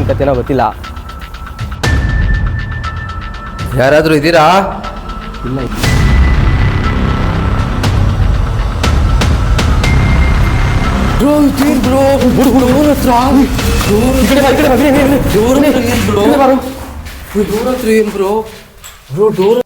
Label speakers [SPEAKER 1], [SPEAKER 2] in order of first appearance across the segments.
[SPEAKER 1] ಕತೆನೋ ಗೊತ್ತಿಲ್ಲ.
[SPEAKER 2] ಯಾರಾದರೂ ಇದ್ದೀರಾ?
[SPEAKER 1] ಇಲ್ಲ.
[SPEAKER 2] ಬ್ರೋ ಇದೇನು ಬ್ರೋ? ಡೋರ್ ಹತ್ರ ಏನು bro? Bro door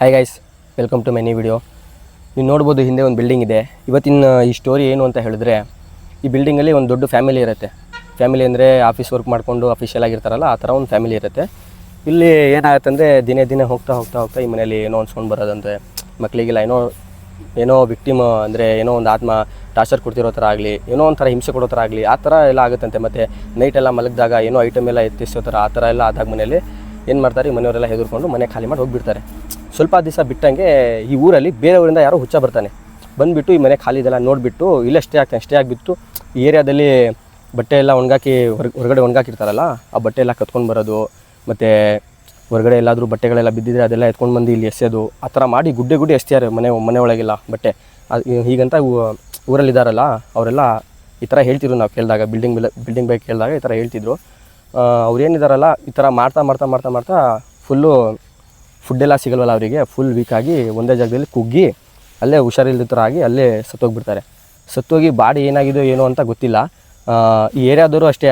[SPEAKER 1] hi guys, welcome to my new video. ನೀವು ನೋಡ್ಬೋದು ಹಿಂದೆ ಒಂದು ಬಿಲ್ಡಿಂಗ್ ಇದೆ. ಇವತ್ತಿನ ಈ ಸ್ಟೋರಿ ಏನು ಅಂತ ಹೇಳಿದ್ರೆ, ಈ ಬಿಲ್ಡಿಂಗಲ್ಲಿ ಒಂದು ದೊಡ್ಡ ಫ್ಯಾಮಿಲಿ ಇರುತ್ತೆ. ಫ್ಯಾಮಿಲಿ ಅಂದರೆ ಆಫೀಸ್ ವರ್ಕ್ ಮಾಡಿಕೊಂಡು ಅಫಿಷಿಯಲ್ ಆಗಿರ್ತಾರಲ್ಲ, ಆ ಥರ ಒಂದು ಫ್ಯಾಮಿಲಿ ಇರುತ್ತೆ. ಇಲ್ಲಿ ಏನಾಗುತ್ತೆ ಅಂದರೆ ದಿನೇ ಹೋಗ್ತಾ ಈ ಮನೇಲಿ ಏನೋ ಒಂದು ಸೌಂಡ್ ಬರೋದಂತೆ, ಮಕ್ಕಳಿಗೆಲ್ಲ ಏನೋ ವಿಕ್ಟಿಮ್ ಅಂದರೆ ಏನೋ ಒಂದು ಆತ್ಮ ಟಾರ್ಚರ್ ಕೊಡ್ತಿರೋ ಥರ ಆಗಲಿ, ಏನೋ ಒಂಥರ ಹಿಂಸೆ ಕೊಡೋ ಥರ ಆಗಲಿ, ಆ ಥರ ಎಲ್ಲ ಆಗುತ್ತಂತೆ. ಮತ್ತು ನೈಟೆಲ್ಲ ಮಲಗಿದಾಗ ಏನೋ ಐಟಮ್ ಎಲ್ಲ ಎತ್ತಿಸೋ ಥರ ಆ ಥರ ಎಲ್ಲ ಆದಾಗ ಮನೇಲಿ ಏನು ಮಾಡ್ತಾರೆ, ಮನೆಯವರೆಲ್ಲ ಹೆದರ್ಕೊಂಡು ಮನೆ ಖಾಲಿ ಮಾಡಿ ಹೋಗಿಬಿಡ್ತಾರೆ. ಸ್ವಲ್ಪ ದಿವಸ ಬಿಟ್ಟಂಗೆ ಈ ಊರಲ್ಲಿ ಬೇರೆಯವರಿಂದ ಯಾರೋ ಹುಚ್ಚ ಬರ್ತಾನೆ. ಬಂದುಬಿಟ್ಟು ಈ ಮನೆ ಖಾಲಿ ಇದೆಲ್ಲ ನೋಡಿಬಿಟ್ಟು ಇಲ್ಲೇ ಸ್ಟೇ ಆಗಿಬಿಟ್ಟು ಈ ಏರಿಯಾದಲ್ಲಿ ಬಟ್ಟೆ ಎಲ್ಲ ಒಣಗಾಕಿ ಹೊರಗಡೆ ಒಣಗಾಕಿರ್ತಾರಲ್ಲ, ಆ ಬಟ್ಟೆ ಎಲ್ಲ ಕತ್ಕೊಂಡು ಬರೋದು, ಮತ್ತು ಹೊರಗಡೆ ಎಲ್ಲಾದರೂ ಬಟ್ಟೆಗಳೆಲ್ಲ ಬಿದ್ದಿದ್ರೆ ಅದೆಲ್ಲ ಎತ್ಕೊಂಡು ಬಂದು ಇಲ್ಲಿ ಎಸೆಯೋದು, ಆ ಥರ ಮಾಡಿ ಗುಡ್ಡೆ ಎಸ್ತಿದ್ದಾರೆ ಮನೆ ಒಳಗೆಲ್ಲ ಬಟ್ಟೆ. ಹೀಗಂತ ಊರಲ್ಲಿದ್ದಾರಲ್ಲ ಅವರೆಲ್ಲ ಈ ಥರ ಹೇಳ್ತಿದ್ರು. ನಾವು ಕೇಳಿದಾಗ ಬಿಲ್ಡಿಂಗ್ ಬಗ್ಗೆ ಕೇಳಿದಾಗ ಈ ಥರ ಹೇಳ್ತಿದ್ರು. ಅವ್ರೇನಿದ್ದಾರಲ್ಲ ಈ ಥರ ಮಾಡ್ತಾ ಫುಲ್ಲು ಫುಡ್ಡೆಲ್ಲ ಸಿಗಲ್ವಲ್ಲ ಅವರಿಗೆ, ಫುಲ್ ವೀಕಾಗಿ ಒಂದೇ ಜಾಗದಲ್ಲಿ ಕುಗ್ಗಿ ಅಲ್ಲೇ ಹುಷಾರಿಲ್ಲದ ಥರ ಆಗಿ ಅಲ್ಲೇ ಸತ್ತೋಗಿ ಬಾಡಿ ಏನಾಗಿದೆಯೋ ಏನೋ ಅಂತ ಗೊತ್ತಿಲ್ಲ. ಈ ಏರಿಯಾದವರು ಅಷ್ಟೇ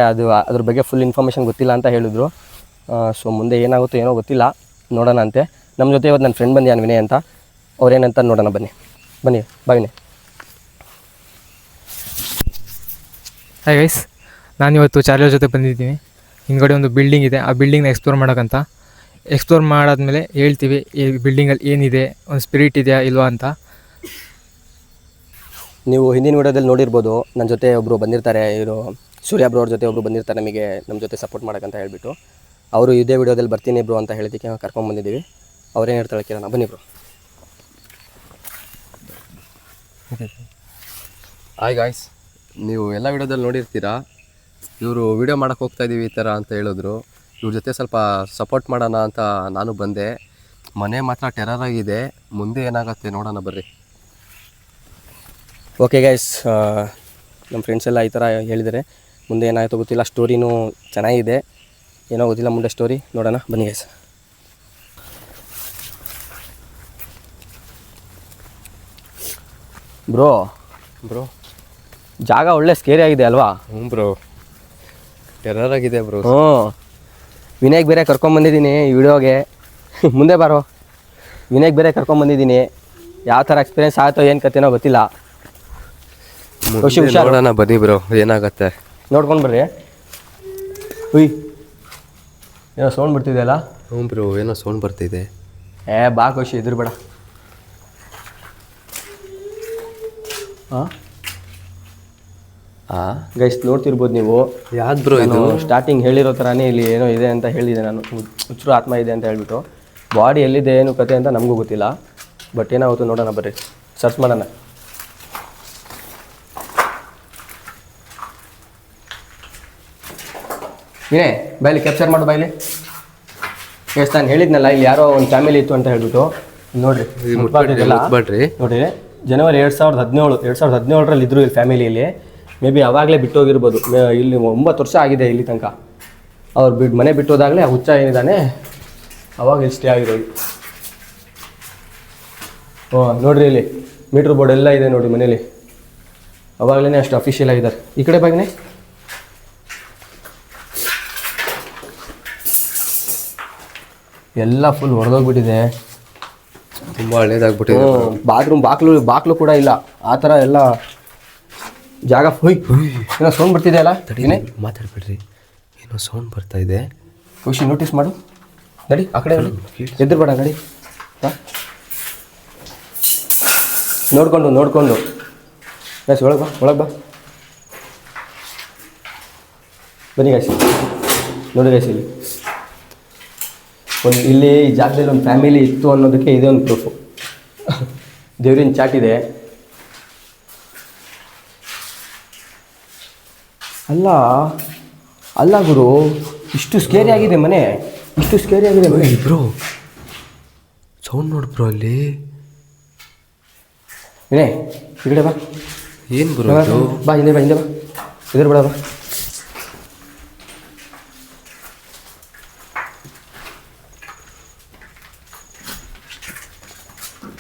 [SPEAKER 1] ಅದ್ರ ಬಗ್ಗೆ ಫುಲ್ ಇನ್ಫಾರ್ಮೇಷನ್ ಗೊತ್ತಿಲ್ಲ ಅಂತ ಹೇಳಿದ್ರು. ಸೊ ಮುಂದೆ ಏನಾಗುತ್ತೋ ಏನೋ ಗೊತ್ತಿಲ್ಲ, ನೋಡೋಣ ಅಂತೆ. ನಮ್ಮ ಜೊತೆ ಇವತ್ತು ನನ್ನ ಫ್ರೆಂಡ್ ಬಂದಿದ್ದಾನೆ ವಿನಯ್ ಅಂತ. ಅವ್ರೇನಂತ ನೋಡೋಣ ಬನ್ನಿ ಬಾ ವಿನಯ್.
[SPEAKER 3] ಹಾಯ್ ಗೈಸ್, ನಾನಿವತ್ತು ಚಾರ್ಲಿಯವ್ರ ಜೊತೆ ಬಂದಿದ್ದೀನಿ. ಹಿಂದ್ಗಡೆ ಒಂದು ಬಿಲ್ಡಿಂಗ್ ಇದೆ, ಆ ಬಿಲ್ಡಿಂಗ್ನ ಎಕ್ಸ್ಪ್ಲೋರ್ ಮಾಡಾದ್ಮೇಲೆ ಹೇಳ್ತೀವಿ ಈ ಬಿಲ್ಡಿಂಗಲ್ಲಿ ಏನಿದೆ, ಒಂದು ಸ್ಪಿರಿಟ್ ಇದೆಯಾ ಇಲ್ವಾ ಅಂತ.
[SPEAKER 1] ನೀವು ಹಿಂದಿನ ವಿಡಿಯೋದಲ್ಲಿ ನೋಡಿರ್ಬೋದು, ನನ್ನ ಜೊತೆ ಒಬ್ಬರು ಬಂದಿರ್ತಾರೆ, ಇವರು ಸೂರ್ಯ ಬ್ರೋ ಅವ್ರ ಜೊತೆ ಒಬ್ಬರು ಬಂದಿರ್ತಾರೆ ನಮ್ಮ ಜೊತೆ ಸಪೋರ್ಟ್ ಮಾಡೋಕ್ಕಂತ ಹೇಳ್ಬಿಟ್ಟು. ಅವರು ಇದೇ ವಿಡಿಯೋದಲ್ಲಿ ಬರ್ತೀನಿ ಬ್ರೋ ಅಂತ ಹೇಳಿದ್ದಕ್ಕೆ ನಾವು ಕರ್ಕೊಂಡ್ಬಂದಿದ್ದೀವಿ. ಅವ್ರೇನು ಹೇಳ್ತಾಳೆ ಕೇಳೋಣ, ಬನ್ನಿ ಬ್ರೋ.
[SPEAKER 2] ಹಾಯ್ ಗಾಯ್ಸ್, ನೀವು ಎಲ್ಲ ವಿಡಿಯೋದಲ್ಲಿ ನೋಡಿರ್ತೀರಾ. ಇವರು ವಿಡಿಯೋ ಮಾಡೋಕ್ಕೆ ಹೋಗ್ತಾಯಿದ್ದೀವಿ ಈ ಥರ ಅಂತ ಹೇಳಿದ್ರು. ಇವ್ರ ಜೊತೆ ಸ್ವಲ್ಪ ಸಪೋರ್ಟ್ ಮಾಡೋಣ ಅಂತ ನಾನು ಬಂದೆ. ಮನೆ ಮಾತ್ರ ಟೆರರ್ ಆಗಿದೆ, ಮುಂದೆ ಏನಾಗುತ್ತೆ ನೋಡೋಣ ಬರ್ರಿ.
[SPEAKER 1] ಓಕೆ ಗೈಸ್, ನಮ್ಮ ಫ್ರೆಂಡ್ಸ್ ಎಲ್ಲ ಈ ಥರ ಹೇಳಿದ್ದಾರೆ. ಮುಂದೆ ಏನಾಯಿತು ಗೊತ್ತಿಲ್ಲ, ಸ್ಟೋರಿನೂ ಚೆನ್ನಾಗಿದೆ, ಏನೋ ಗೊತ್ತಿಲ್ಲ ಮುಂದೆ ಸ್ಟೋರಿ ನೋಡೋಣ ಬನ್ನಿ ಗೈಸ್. ಬ್ರೋ ಜಾಗ ಒಳ್ಳೆ ಸ್ಕೇರಿ ಆಗಿದೆ ಅಲ್ವಾ?
[SPEAKER 2] ಹ್ಞೂ ಬ್ರೋ, ಟೆರರ್ ಆಗಿದೆ ಬ್ರೋ.
[SPEAKER 1] ವಿನಯ್ಗೆ ಬೇರೆ ಕರ್ಕೊಂಬಂದಿದ್ದೀನಿ ಈ ವಿಡಿಯೋಗೆ. ಮುಂದೆ ಬಾರೋ, ವಿನಯ್ಗೆ ಬೇರೆ ಕರ್ಕೊಂಬಂದಿದ್ದೀನಿ. ಯಾವ ಥರ ಎಕ್ಸ್ಪೀರಿಯೆನ್ಸ್ ಆಯಿತೋ ಏನು ಕತೆನೋ ಗೊತ್ತಿಲ್ಲ.
[SPEAKER 2] ನೋಡೋಣ ಬನ್ನಿ ಬ್ರೋ, ಏನಾಗತ್ತೆ
[SPEAKER 1] ನೋಡ್ಕೊಂಡು ಬರ್ರಿ. ಏನೋ ಸೌಂಡ್ ಬರ್ತಿದೆಯಲ್ಲ?
[SPEAKER 2] ಹ್ಞೂ ಬ್ರೋ, ಏನೋ ಸೌಂಡ್ ಬರ್ತಿದೆ.
[SPEAKER 1] ಬಾ ಖುಷಿ, ಎದುರುಬೇಡ. ಗೈಸ್ ನೋಡ್ತಿರ್ಬೋದು ನೀವು.
[SPEAKER 2] ಯಾವ್ದು ಬ್ರೋ ಇದು?
[SPEAKER 1] ಸ್ಟಾರ್ಟಿಂಗ್ ಹೇಳಿರೋ ಥರನೇ ಇಲ್ಲಿ ಏನೋ ಇದೆ ಅಂತ ಹೇಳಿದೆ ನಾನು, ಹುಚ್ಚರು ಆತ್ಮ ಇದೆ ಅಂತ ಹೇಳ್ಬಿಟ್ಟು. ಬಾಡಿ ಎಲ್ಲಿದೆ ಏನು ಕತೆ ಅಂತ ನಮಗೂ ಗೊತ್ತಿಲ್ಲ, ಬಟ್ ಏನಾಗುತ್ತೆ ನೋಡೋಣ ಬರ್ರಿ, ಸರ್ಚ್ ಮಾಡೋಣ. ಏನೇ ಬಾಯಲ್ಲಿ ಕ್ಯಾಪ್ಚರ್ ಮಾಡು ಬಾಯಲ್ಲಿ. ಎಸ್ ನಾನು ಹೇಳಿದ್ನಲ್ಲ, ಇಲ್ಲಿ ಯಾರೋ ಒಂದು ಫ್ಯಾಮಿಲಿ ಇತ್ತು ಅಂತ ಹೇಳ್ಬಿಟ್ಟು. ನೋಡ್ರಿ ನೋಡ್ರಿ, ಜನವರಿ 2017ರಲ್ಲಿ ಇದ್ರು ಇಲ್ಲಿ ಫ್ಯಾಮಿಲಿಯಲ್ಲಿ. ಮೇ ಬಿ ಅವಾಗಲೇ ಬಿಟ್ಟೋಗಿರ್ಬೋದು. ಇಲ್ಲಿ 9 ವರ್ಷ ಆಗಿದೆ ಇಲ್ಲಿ ತನಕ. ಅವ್ರು ಮನೆ ಬಿಟ್ಟೋದಾಗಲೇ ಆ ಹುಚ್ಚ ಏನಿದ್ದಾನೆ ಅವಾಗ ಇಲ್ಲಿ ಸ್ಟೇ ಆಗಿರೋದು. ನೋಡ್ರಿ ಇಲ್ಲಿ ಮೀಟ್ರ್ ಬೋರ್ಡ್ ಎಲ್ಲ ಇದೆ ನೋಡಿ ಮನೇಲಿ. ಅವಾಗಲೇ ಅಷ್ಟು ಅಫಿಷಿಯಲ್ ಆಗಿದ್ದಾರೆ. ಈ ಕಡೆ ಬಾಗಿನೇ ಎಲ್ಲ ಫುಲ್ ಹೊಡೆದೋಗ್ಬಿಟ್ಟಿದೆ,
[SPEAKER 2] ತುಂಬ ಹಳೇದಾಗ್ಬಿಟ್ಟಿದೆ.
[SPEAKER 1] ಬಾತ್ರೂಮ್ ಬಾಕ್ಲು ಕೂಡ ಇಲ್ಲ, ಆ ಥರ ಎಲ್ಲ ಜಾಗ. ಏನೋ ಸೌಂಡ್ ಬರ್ತಿದೆ ಅಲ್ಲ?
[SPEAKER 2] ತಡಿನೇ, ಮಾತಾಡ್ಬಿಡ್ರಿ, ಏನೋ ಸೌಂಡ್ ಬರ್ತಾ ಇದೆ.
[SPEAKER 1] ಖುಷಿ ನೋಟಿಸ್ ಮಾಡು, ನಡಿ ಆ ಕಡೆ ಎದುರು ಬೇಡ, ನಡಿ. ನೋಡ್ಕೊಂಡು ಗೈಸ್ ಒಳಗೆ ಬಾ ಬನ್ನಿ ಗೈಸ್. ನೋಡಿ ಗೈಸ್, ಇಲ್ಲಿ ಇಲ್ಲಿ ಈ ಜಾಗದಲ್ಲಿ ಒಂದು ಫ್ಯಾಮಿಲಿ ಇತ್ತು ಅನ್ನೋದಕ್ಕೆ ಇದೇ ಒಂದು ಪ್ರೂಫು. ದೇವ್ರಿನ ಚಾಟ್ ಇದೆ. ಅಲ್ಲ ಅಲ್ಲ ಗುರು, ಇಷ್ಟು ಸ್ಕೇರಿ ಆಗಿದೆ ಮನೆ, ಇಷ್ಟು ಸ್ಕೇರಿ ಆಗಿದೆ ಮನೆ.
[SPEAKER 2] ಬ್ರೋ ಸೌಂಡ್ ನೋಡು ಬ್ರೋ ಅಲ್ಲಿ.
[SPEAKER 1] ಏನೇ ಈ ಕಡೆ ಬಾ.
[SPEAKER 2] ಏನು ಬ್ರೋ ಇದು?
[SPEAKER 1] ಬಾ ಹಿಂದೆ ಬಾ, ಹಿಂದೆ ಬಾ, ಇದ್ರ ಬೇಡ ಬಾ.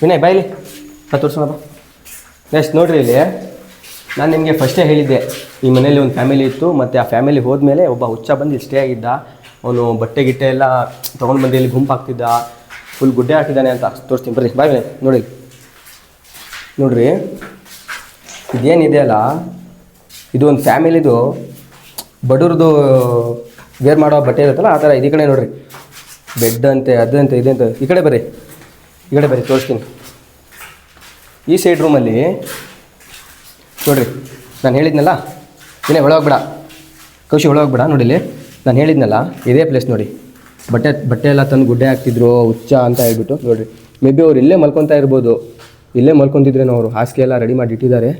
[SPEAKER 1] ವಿನಯ್ ಬಾ ಇಲ್ಲಿ ಬಾ, ತೋರಿಸೋಣ ಬಾ. ನೆಕ್ಸ್ಟ್ ನೋಡ್ರಿ, ಇಲ್ಲಿ ನಾನು ನಿಮಗೆ ಫಸ್ಟೇ ಹೇಳಿದ್ದೆ ಈ ಮನೇಲಿ ಒಂದು ಫ್ಯಾಮಿಲಿ ಇತ್ತು, ಮತ್ತು ಆ ಫ್ಯಾಮಿಲಿ ಹೋದ್ಮೇಲೆ ಒಬ್ಬ ಹುಚ್ಚ ಬಂದು ಇಲ್ಲಿ ಸ್ಟೇ ಆಗಿದ್ದ. ಅವನು ಬಟ್ಟೆ ಗಿಟ್ಟೆ ಎಲ್ಲ ತೊಗೊಂಡು ಬಂದು ಇಲ್ಲಿ ಗುಂಪಾಗ್ತಿದ್ದ, ಫುಲ್ ಗುಡ್ಡೆ ಹಾಕಿದ್ದಾನೆ ಅಂತ ತೋರಿಸ್ತೀನಿ ಬರ್ರಿ. ಬಾಯ್ ವಿನಯ್ ನೋಡಿ, ನೋಡ್ರಿ ಇದೇನಿದೆ ಅಲ್ಲ, ಇದು ಒಂದು ಫ್ಯಾಮಿಲಿದು ಬಡವ್ರದ್ದು ವೇರ್ ಮಾಡೋ ಬಟ್ಟೆ ಇರುತ್ತಲ್ಲ ಆ ಥರ. ಈ ಕಡೆ ನೋಡ್ರಿ, ಬೆಡ್ ಅಂತೆ, ಅದಂತೆ, ಇದಂತೆ. ಈ ಕಡೆ ಬರ್ರಿ, ಈ ಕಡೆ ಬರ್ರಿ ತೋರಿಸ್ತೀನಿ. ಈ ಸೈಡ್ ರೂಮಲ್ಲಿ ನೋಡ್ರಿ, ನಾನು ಹೇಳಿದ್ನಲ್ಲ, ಇನ್ನೇ ಒಳಗೋಗ್ಬೇಡ ಕೌಶಿ, ಒಳಗೋಗ್ಬೇಡ. ನೋಡಿ ಇಲ್ಲಿ ನಾನು ಹೇಳಿದ್ನಲ್ಲ, ಇದೇ ಪ್ಲೇಸ್ ನೋಡಿ. ಬಟ್ಟೆ ಎಲ್ಲ ತಂದು ಗುಡ್ಡೆ ಹಾಕ್ತಿದ್ರು ಹುಚ್ಚ ಅಂತ ಹೇಳ್ಬಿಟ್ಟು. ನೋಡಿರಿ, ಮೇ ಬಿ ಅವ್ರು ಇಲ್ಲೇ ಮಲ್ಕೊತಾ ಇರ್ಬೋದು, ಇಲ್ಲೇ ಮಲ್ಕೊತಿದ್ರೇನೋ. ಅವರು ಹಾಸಿಗೆ ಎಲ್ಲ ರೆಡಿ ಮಾಡಿ ಇಟ್ಟಿದ್ದಾರೆ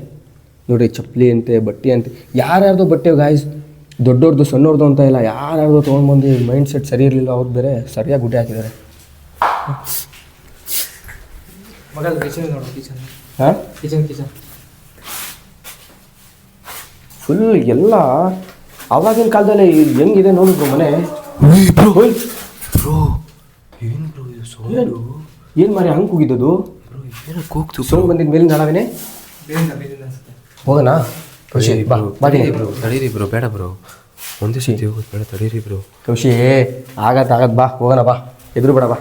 [SPEAKER 1] ನೋಡಿರಿ. ಚಪ್ಪಲಿ ಅಂತೆ, ಬಟ್ಟೆ ಅಂತೆ, ಯಾರ್ಯಾರ್ದು ಬಟ್ಟೆ ಗಾಯ್ಸ್, ದೊಡ್ಡವ್ರದ್ದು ಸಣ್ಣವ್ರದ್ದು ಅಂತ ಇಲ್ಲ, ಯಾರ್ಯಾರ್ದು ತೊಗೊಂಡ್ಬಂದು ಮೈಂಡ್ ಸೆಟ್ ಸರಿ ಇರಲಿಲ್ಲ ಅವ್ರು, ಬೇರೆ ಸರಿಯಾಗಿ ಗುಡ್ಡೆ ಹಾಕಿದ್ದಾರೆ. ಹಾಂ ಫುಲ್ ಎಲ್ಲ ಆವಾಗಿನ ಕಾಲದಲ್ಲಿ ಹೆಂಗಿದೆ ನೋಡಿದ್ರು ಮನೆ.
[SPEAKER 2] ಬ್ರೋ ಏನು ಬ್ರೋ ಇದು ಸೌಂಡು?
[SPEAKER 1] ಏನು ಮಾರಿ ಹಂಗೆ ಕೂಗಿದ್ದದು?
[SPEAKER 2] ಏನಕ್ಕೆ ಹೋಗ್ತು
[SPEAKER 1] ಸೌಂಡ್ ಬಂದಿದ್ದ ಮೇಲಿಂದ ನಾವೇನೆ ಹೋಗೋಣ. ಖುಷಿ ಬಾ ಬಾಡಿ
[SPEAKER 2] ಬ್ರೋ, ತಡೀರಿ ಬ್ರೋ, ಬೇಡ ಬ್ರೋ, ಒಂದೇ ಸತಿ ಹೋಗೋದು ಬೇಡ, ತಡೀರಿ ಬ್ರೋ.
[SPEAKER 1] ಖುಷಿ ಆಗತ್ತೆ ಬಾ, ಹೋಗೋಣ ಬಾ, ಹೆದ್ರು ಬೇಡ ಬಾ.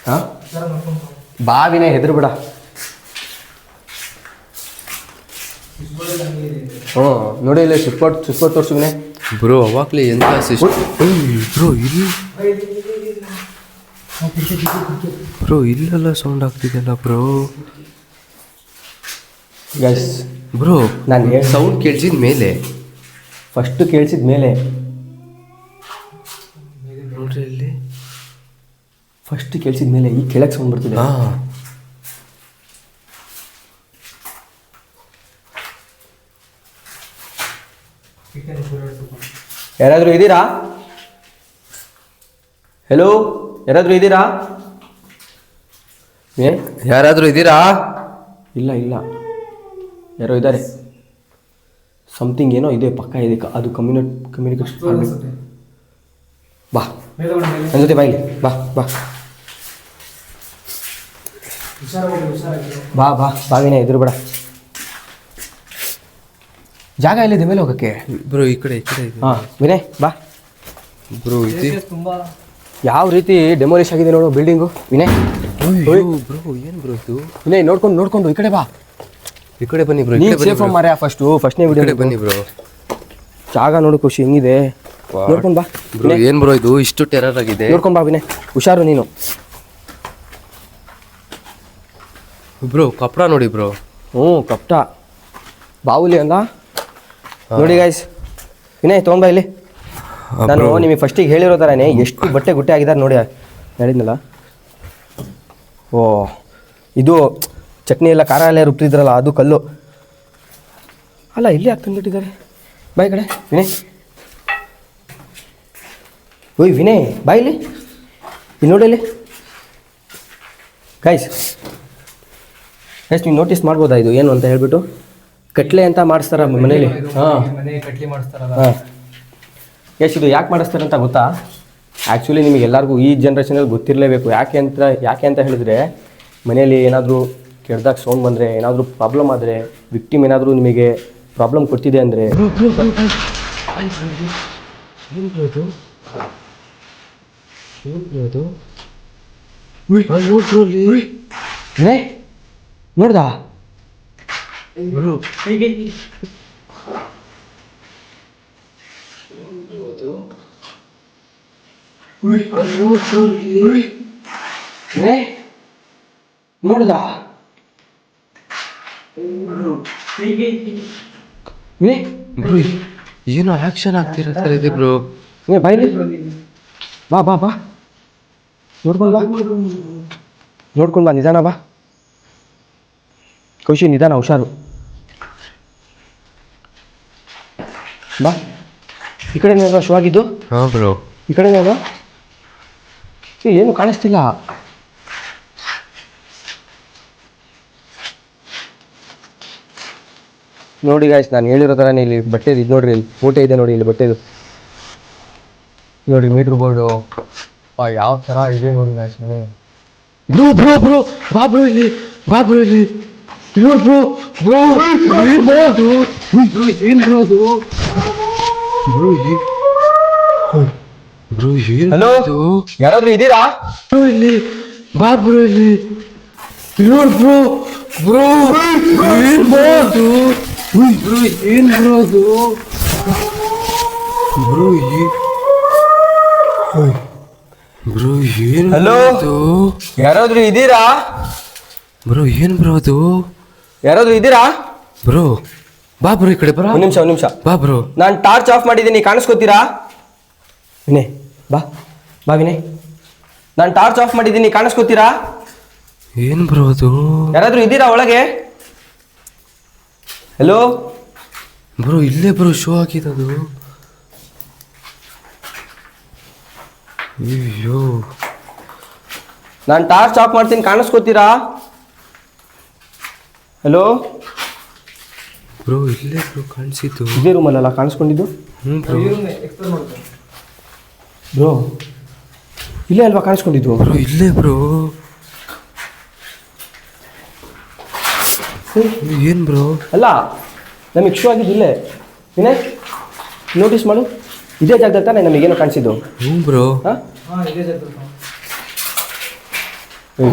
[SPEAKER 1] ಹಾಂ ಬಾವಿನೇ ಹೆದ್ರು ಬೇಡ. ಹ್ಞೂ ನೋಡಿ, ಇಲ್ಲಿ ಸುಸ್ಪೋಟ್ ತೋರಿಸುವಿನೇ
[SPEAKER 2] ಬ್ರೋ. ಅವಾಗಲೇ ಎಂತ ಬ್ರೋ, ಇಲ್ಲಿ ಬ್ರೋ ಇಲ್ಲೆಲ್ಲ ಸೌಂಡ್ ಆಗ್ತಿದೆಯಲ್ಲ ಬ್ರೋ.
[SPEAKER 1] ಗೈಸ್
[SPEAKER 2] ಬ್ರೋ
[SPEAKER 1] ನಾನು
[SPEAKER 2] ಸೌಂಡ್ ಕೇಳಿಸಿದ ಮೇಲೆ,
[SPEAKER 1] ಫಸ್ಟು ಕೇಳಿಸಿದ ಮೇಲೆ
[SPEAKER 2] ನೋಡ್ರಿ ಇಲ್ಲಿ
[SPEAKER 1] ಫಸ್ಟ್ ಕೇಳಿಸಿದ ಮೇಲೆ ಈ ಕೆಳಗೆ ಸೌಂಡ್ ಬರ್ತಿದೆ.
[SPEAKER 2] ಹಾಂ
[SPEAKER 1] ಯಾರಾದರೂ ಇದ್ದೀರಾ? ಹೆಲೋ, ಯಾರಾದರೂ ಇದ್ದೀರಾ?
[SPEAKER 2] ಯಾರಾದರೂ ಇದ್ದೀರಾ?
[SPEAKER 1] ಇಲ್ಲ ಇಲ್ಲ, ಯಾರೋ ಇದ್ದಾರೆ. ಸಮಥಿಂಗ್ ಏನೋ ಇದೆ, ಪಕ್ಕ ಇದೆ. ಅದು ಕಮ್ಯುನಿಕೇಷನ್ ಮಾಡಬೇಕು. ಬಾ ನನ್ನ ಜೊತೆ ಬಾ, ಇಲ್ಲಿ ಬಾ ಬಾ ಬಾ ಬಾ ಬಾವಿನೇ ಎದುರು ಬೇಡ. ಜಾಗ ಎಲ್ಲಿದೆ ಮೇಲೆ ಹೋಗೋಕ್ಕೆ?
[SPEAKER 2] ಬ್ರೋ ಈ ಕಡೆ ಇದೆ.
[SPEAKER 1] ಹಾಂ ವಿನಯ್ ಬಾ.
[SPEAKER 2] ಬ್ರೋ ಇದೆ.
[SPEAKER 1] ಯಾವ ರೀತಿ ಡೆಮೋಲಿಷ್ ಆಗಿದೆ ನೋಡು ಬಿಲ್ಡಿಂಗು ವಿನಯ್.
[SPEAKER 2] ಬ್ರೋ ಏನು ಬ್ರೋ ಇದು?
[SPEAKER 1] ವಿನಯ್ ನೋಡ್ಕೊಂಡು ಈ ಕಡೆ ಬಾ.
[SPEAKER 2] ಈ ಕಡೆ ಬನ್ನಿ ಬ್ರೋ.
[SPEAKER 1] ನೀನು ಸೇಫ್ ಮಾರ್ಯಾ ಫಸ್ಟ್ನೇ ವಿಡಿಯೋ
[SPEAKER 2] ಬನ್ನಿ ಬ್ರೋ.
[SPEAKER 1] ಜಾಗ ನೋಡು ಖುಷಿ ಹೆಂಗಿದೆ, ನೋಡ್ಕೊಂಡು ಬಾ.
[SPEAKER 2] ಬ್ರೋ ಏನು ಬ್ರೋ ಇದು ಇಷ್ಟು ಟೆರರ್ ಆಗಿದೆ?
[SPEAKER 1] ನೋಡ್ಕೊಂಡು ಬಾ ವಿನಯ್, ಹುಷಾರು ನೀನು.
[SPEAKER 2] ಬ್ರೋ ಕಪಡ ನೋಡಿ ಬ್ರೋ.
[SPEAKER 1] ಹ್ಞೂ ಕಪ್ಟ ಬಾವುಲಿ ಅಂದ ನೋಡಿ ಗಾಯ್ಸ್. ವಿನಯ್ ತೊಗೊಂಬ ಇಲ್ಲಿ. ನಾನು ನಿಮಗೆ ಫಸ್ಟಿಗೆ ಹೇಳಿರೋ ಥರನೇ ಎಷ್ಟು ಬಟ್ಟೆ ಗುಟ್ಟೆ ಆಗಿದ್ದಾರೆ ನೋಡಿ, ಹೇಳಿದ್ನಲ್ಲ. ಓ ಇದು ಚಟ್ನಿ ಎಲ್ಲ ಖಾರ ಎಲ್ಲ ರುಬ್ತಿದ್ರಲ್ಲ ಅದು ಕಲ್ಲು ಅಲ್ಲ, ಇಲ್ಲಿ ಯಾಕೆ ತಂದುಬಿಟ್ಟಿದ್ದಾರೆ? ಬಾಯ್ ಕಡೆ ವಿನಯ್. ಓಯ್ ವಿನಯ್ ಬಾ ಇಲ್ಲಿ ನೋಡಿ ಇಲ್ಲಿ ಗೈಸ್. ನೀವು ನೋಟಿಸ್ ಮಾಡ್ಬೋದಾ ಇದು ಏನು ಅಂತ ಹೇಳ್ಬಿಟ್ಟು? ಕಟ್ಲೆ ಅಂತ ಮಾಡಿಸ್ತಾರ ಮನೇಲಿ. ಹಾಂ ಹಾಂ ಎಸ್, ಇದು ಯಾಕೆ ಮಾಡಿಸ್ತಾರೆ ಅಂತ ಗೊತ್ತಾ? ಆ್ಯಕ್ಚುಲಿ ನಿಮಗೆ ಎಲ್ಲರಿಗೂ ಈ ಜನ್ರೇಷನಲ್ಲಿ ಗೊತ್ತಿರಲೇಬೇಕು. ಯಾಕೆ ಅಂತ ಹೇಳಿದ್ರೆ, ಮನೆಯಲ್ಲಿ ಏನಾದರೂ ಕೆಡ್ದಾಗ ಸೌಂಡ್ ಬಂದರೆ, ಏನಾದರೂ ಪ್ರಾಬ್ಲಮ್ ಆದರೆ, ವಿಕ್ಟಿಮ್ ಏನಾದರೂ ನಿಮಗೆ ಪ್ರಾಬ್ಲಮ್ ಕೊಡ್ತಿದೆ ಅಂದರೆ, ನೋಡ್ದಾ ನೋಡ್ದಾ
[SPEAKER 2] ಏನು ಆಕ್ಷನ್ ಆಗ್ತಿರೋ ಥರ ಇದೆ ಬ್ರೋ.
[SPEAKER 1] ಬಾಯ್ಲಿ ಬಾ ಬಾ ಬಾ ನೋಡ್ಕೊಂಡು ಬಾ ನಿಧಾನ ಬಾ ಕೌಶಿ, ನಿಧಾನ, ಹುಷಾರು. ಬಾ, ಈ ಕಡೆನೇ ಶೋ ಆಗಿದ್ದು.
[SPEAKER 2] ಹಾಂ ಬ್ರೋ,
[SPEAKER 1] ಈ ಕಡೆನೇ ಅಲ್ವಾ? ಏನು ಕಾಣಿಸ್ತಿಲ್ಲ. ನೋಡಿ ಗಾಯ್ಸ್, ನಾನು ಹೇಳಿರೋ ಥರನೇ ಇಲ್ಲಿ ಬಟ್ಟೆದು ಇದು ನೋಡ್ರಿ, ಇಲ್ಲಿ ಮೂಟೆ ಇದೆ ನೋಡಿ, ಇಲ್ಲಿ ಬಟ್ಟೆದು ನೋಡಿ, ಮೀಟ್ರ್ ಬೋರ್ಡು ಯಾವ ಥರ ಇದೆ ನೋಡಿ ಗಾಯ್ಸ್. ಬ್ರೋ ಬ್ರೋ ಬ್ರೋ ಬಾ ಬ್ರೋ ಇಲ್ಲಿ, ಬಾ ಬ್ರೋ ಇಲ್ಲಿ. ಬ್ರೋ ಬ್ರೋ ಬ್ರೋ ಏನು ಬ್ರೋ ಅದು?
[SPEAKER 2] ಬ್ರೋ ಏನು
[SPEAKER 1] ಹಲೋ, ಯಾರಾದ್ರೂ ಇದ್ದೀರಾ? ಬ್ರೋ ಇಲ್ಲಿ, ಬಾ ಬ್ರೋ ಇಲ್ಲಿ. ಬ್ರೋ ಬ್ರೋ ಬ್ರೋ ಏನು ಬ್ರೋ ಅದು? ಬ್ರೋ ಏನು ಬ್ರೋ ಅದು?
[SPEAKER 2] ಬ್ರೋ ಬ್ರೋ ಏನು
[SPEAKER 1] ಹಲೋ, ಯಾರಾದ್ರೂ ಇದ್ದೀರಾ?
[SPEAKER 2] ಬ್ರೋ ಏನು ಬ್ರೋ ಅದು?
[SPEAKER 1] ಯಾರಾದ್ರೂ ಇದ್ದೀರಾ?
[SPEAKER 2] ಬ್ರೋ ಬಾ ಬ್ರೋ ಈ ಕಡೆ ಬರ.
[SPEAKER 1] ಒಂದು ನಿಮಿಷ
[SPEAKER 2] ಬಾ ಬ್ರೋ.
[SPEAKER 1] ನಾನು ಟಾರ್ಚ್ ಆಫ್ ಮಾಡಿದ್ದೀನಿ, ಕಾಣಿಸ್ಕೋತೀರಾ? ವಿನಯ್ ಬಾ, ಬಾ ವಿನಯ್, ನಾನು ಟಾರ್ಚ್ ಆಫ್ ಮಾಡಿದ್ದೀನಿ, ಕಾಣಿಸ್ಕೋತೀರಾ?
[SPEAKER 2] ಏನು ಬ್ರೋ ಅದು?
[SPEAKER 1] ಯಾರಾದ್ರೂ ಇದ್ದೀರಾ ಒಳಗೆ? ಹಲೋ
[SPEAKER 2] ಬ್ರೋ ಇಲ್ಲೇ ಬ್ರೋ ಶೋ ಆಗಿರೋದು. ಅಯ್ಯೋ,
[SPEAKER 1] ನಾನು ಟಾರ್ಚ್ ಆಫ್ ಮಾಡ್ತೀನಿ, ಕಾಣಿಸ್ಕೋತೀರಾ? ಹಲೋ
[SPEAKER 2] ಬ್ರೋ ಇಲ್ಲೇ ಬ್ರೋ ಕಾಣಿಸಿದ್ದು.
[SPEAKER 1] ಇದೇ ರೂಮಲ್ಲ ಕಾಣಿಸ್ಕೊಂಡಿದ್ದು?
[SPEAKER 2] ಹ್ಞೂ ಬ್ರೋ.
[SPEAKER 1] ಬ್ರೋ ಇಲ್ಲೇ ಅಲ್ವಾ ಕಾಣಿಸ್ಕೊಂಡಿದ್ದು?
[SPEAKER 2] ಬ್ರೋ ಇಲ್ಲೇ ಬ್ರೋ. ಏನು ಬ್ರೋ?
[SPEAKER 1] ಅಲ್ಲ, ನಮಗೆ ಶೋ ಆಗಿದ್ದು ಇಲ್ಲೇ. ವಿನಯ್ ನೋಟಿಸ್ ಮಾಡು, ಇದೇ ಜಾಗದಾಗ ತಾನೇ ನಮಗೇನೋ ಕಾಣಿಸಿದ್ದು.
[SPEAKER 2] ಹ್ಞೂ ಬ್ರೋ.
[SPEAKER 1] ಹಾಂ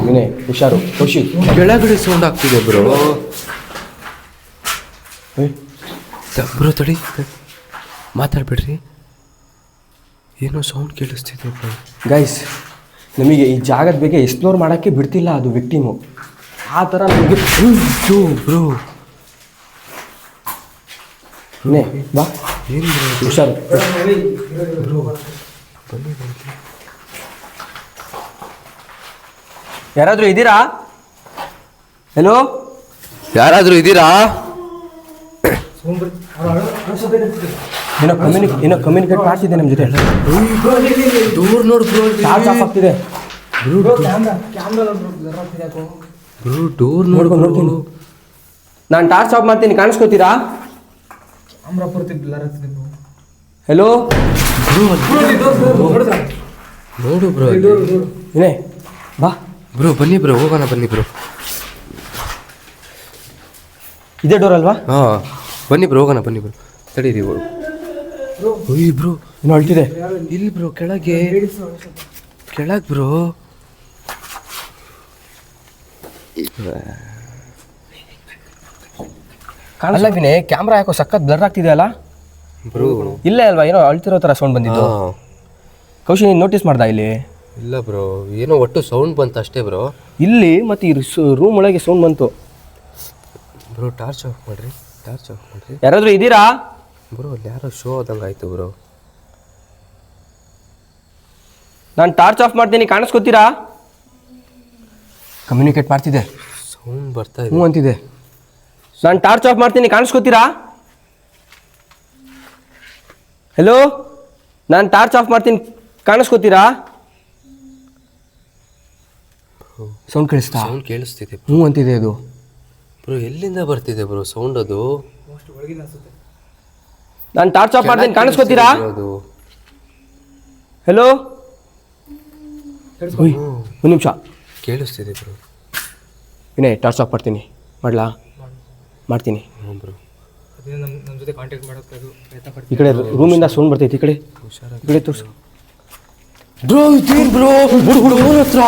[SPEAKER 1] ವಿನಯ್ ಹುಷಾರು. ಕೌಶಿಕ್
[SPEAKER 2] ಕೆಳಗಡೆ ಸೌಂಡ್ ಆಗ್ತಿದೆ ಬ್ರೋ. ಬ್ರೋ ತಡಿ, ಮಾತಾಡ್ಬೇಡ್ರಿ, ಏನೋ ಸೌಂಡ್ ಕೇಳಿಸ್ತಿದೆ ಬ್ರೋ.
[SPEAKER 1] ಗೈಸ್, ನಮಗೆ ಈ ಜಾಗದ ಬಗ್ಗೆ ಎಕ್ಸ್ಪ್ಲೋರ್ ಮಾಡೋಕ್ಕೆ ಬಿಡ್ತಿಲ್ಲ ಅದು ವಿಕ್ಟಿಮು. ಆ ಥರ ನಮಗೆ
[SPEAKER 2] ಬ್ರೋ
[SPEAKER 1] ಬಾ,
[SPEAKER 2] ಏನು ಬ್ರೋ?
[SPEAKER 1] ಹುಷಾರು.
[SPEAKER 2] ಬ್ರೋ ಬನ್ನಿ ಬನ್ನಿ.
[SPEAKER 1] ಯಾರಾದರೂ ಇದ್ದೀರಾ? ಹಲೋ,
[SPEAKER 2] ಯಾರಾದರೂ ಇದ್ದೀರಾ?
[SPEAKER 1] ಏನೋ ಕಮ್ಯುನಿಕೇಟ್ ಮಾಡ್ತಿದ್ದೆ ನಮ್ಮ ಜೊತೆ.
[SPEAKER 2] ಡೋರ್ ನೋಡು ಬ್ರೋ,
[SPEAKER 1] ಚಾರ್ಜ್ ಆಫ್ ಆಗ್ತಿದೆ.
[SPEAKER 2] ಬ್ರೋ ಡೋರ್ ನೋಡ್ಕೊಂಡು ನೋಡ್ತೀನಿ.
[SPEAKER 1] ನಾನು ಟಾರ್ಚ್ ಆಫ್ ಮಾಡ್ತೀನಿ, ಕಾಣಿಸ್ಕೋತೀರಾ? ಹಲೋ
[SPEAKER 2] ನೋಡು ಬ್ರೋ.
[SPEAKER 1] ವಿನಯ್ ಬಾ
[SPEAKER 2] ಬ್ರೋ ಬನ್ನಿ ಬ್ರೋ, ಹೋಗೋಣ ಬನ್ನಿ ಬ್ರೋ.
[SPEAKER 1] ಇದೇ ಡೋರ್ ಅಲ್ವಾ?
[SPEAKER 2] ಹಾಂ ಬನ್ನಿ ಬ್ರೋ, ಹೋಗೋಣ ಬನ್ನಿ ಬ್ರೋ. ತಡೀರಿ ಬ್ರೋ. ಓಯ್ ಬ್ರೋ
[SPEAKER 1] ಏನೋ ಅಳ್ತಿದೆ.
[SPEAKER 2] ಇಲ್ಲಿ ಬ್ರೋ, ಕೆಳಗೆ ಬ್ರೋ.
[SPEAKER 1] ಅಲ್ಲ ವಿನಯ್, ಕ್ಯಾಮ್ರಾ ಯಾಕೋ ಸಖತ್ ಬ್ಲರ್ ಆಗ್ತಿದೆ ಅಲ್ಲ
[SPEAKER 2] ಬ್ರೋ?
[SPEAKER 1] ಇಲ್ಲೇ ಅಲ್ವಾ ಏನೋ ಅಳ್ತಿರೋ ಥರ ಸೌಂಡ್ ಬಂದಿದ್ದು. ಕೌಶಿ, ನೀನು ನೋಟಿಸ್ ಮಾಡ್ದಾ ಇಲ್ಲಿ?
[SPEAKER 2] ಇಲ್ಲ ಬ್ರೋ, ಏನೋ ಒಟ್ಟು ಸೌಂಡ್ ಬಂತು ಅಷ್ಟೇ ಬ್ರೋ.
[SPEAKER 1] ಇಲ್ಲಿ ಮತ್ತು ಈ ರೂಮ್ ಒಳಗೆ ಸೌಂಡ್ ಬಂತು.
[SPEAKER 2] ಬ್ರೋ ಟಾರ್ಚ್ ಆಫ್ ಮಾಡ್ರಿ, ಟಾರ್ಚ್ ಆಫ್ ಮಾಡ್ರಿ.
[SPEAKER 1] ಯಾರಾದರೂ ಇದ್ದೀರಾ?
[SPEAKER 2] ಬ್ರೋ ಅಲ್ಲಿ ಯಾರೋ ಶೋ ಆದಂಗೆ ಆಯಿತು ಬ್ರೋ.
[SPEAKER 1] ನಾನು ಟಾರ್ಚ್ ಆಫ್ ಮಾಡ್ತೀನಿ, ಕಾಣಿಸ್ಕೋತೀರಾ? ಕಮ್ಯುನಿಕೇಟ್ ಮಾಡ್ತಿದ್ದೆ,
[SPEAKER 2] ಸೌಂಡ್ ಬರ್ತಾ ಇದೆ.
[SPEAKER 1] ಹ್ಞೂ ಅಂತಿದೆ. ನಾನು ಟಾರ್ಚ್ ಆಫ್ ಮಾಡ್ತೀನಿ, ಕಾಣಿಸ್ಕೋತೀರಾ? ಹಲೋ, ನಾನು ಟಾರ್ಚ್ ಆಫ್ ಮಾಡ್ತೀನಿ, ಕಾಣಿಸ್ಕೋತೀರಾ? ಸೌಂಡ್ ಕೇಳಿಸ್ತಾ?
[SPEAKER 2] ಸೌಂಡ್ ಕೇಳಿಸ್ತಿದೆ
[SPEAKER 1] ಹ್ಞೂ ಅಂತಿದೆ ಅದು.
[SPEAKER 2] ಬ್ರೋ ಎಲ್ಲಿಂದ ಬರ್ತಿದೆ ಬ್ರೋ ಸೌಂಡ್ ಅದು?
[SPEAKER 1] ನಾನು ಟಾರ್ಚ್ ಆಫ್ ಮಾಡ್ತೀನಿ, ಕಾಣಿಸ್ಕೋತೀರಾ?
[SPEAKER 2] ಅದು
[SPEAKER 1] ಹಲೋ, ಒಂದು ನಿಮಿಷ
[SPEAKER 2] ಕೇಳಿಸ್ತಿದೆ ಬ್ರೋ.
[SPEAKER 1] ವಿನಯ್, ಟಾರ್ಚ್ ಆಫ್ ಮಾಡ್ತೀನಿ, ಮಾಡ್ಲಾ? ಮಾಡ್ತೀನಿ.
[SPEAKER 2] ಹ್ಞೂ ಬ್ರೋ.
[SPEAKER 3] ನಮ್ಮ ಜೊತೆ ಕಾಂಟ್ಯಾಕ್ಟ್ ಮಾಡೋಕ್ಕೆ ಪ್ರಯತ್ನ ಪಡ್ತೀನಿ.
[SPEAKER 1] ಈ ಕಡೆ ರೂಮಿಂದ ಸೌಂಡ್ ಬರ್ತೈತಿ, ಈ ಕಡೆ ಈ ಕಡೆ ತೋರಿಸು.
[SPEAKER 2] ಬ್ರೋ ಇದೇನು ಬ್ರೋ? ಡೋರ್ ಹತ್ರ,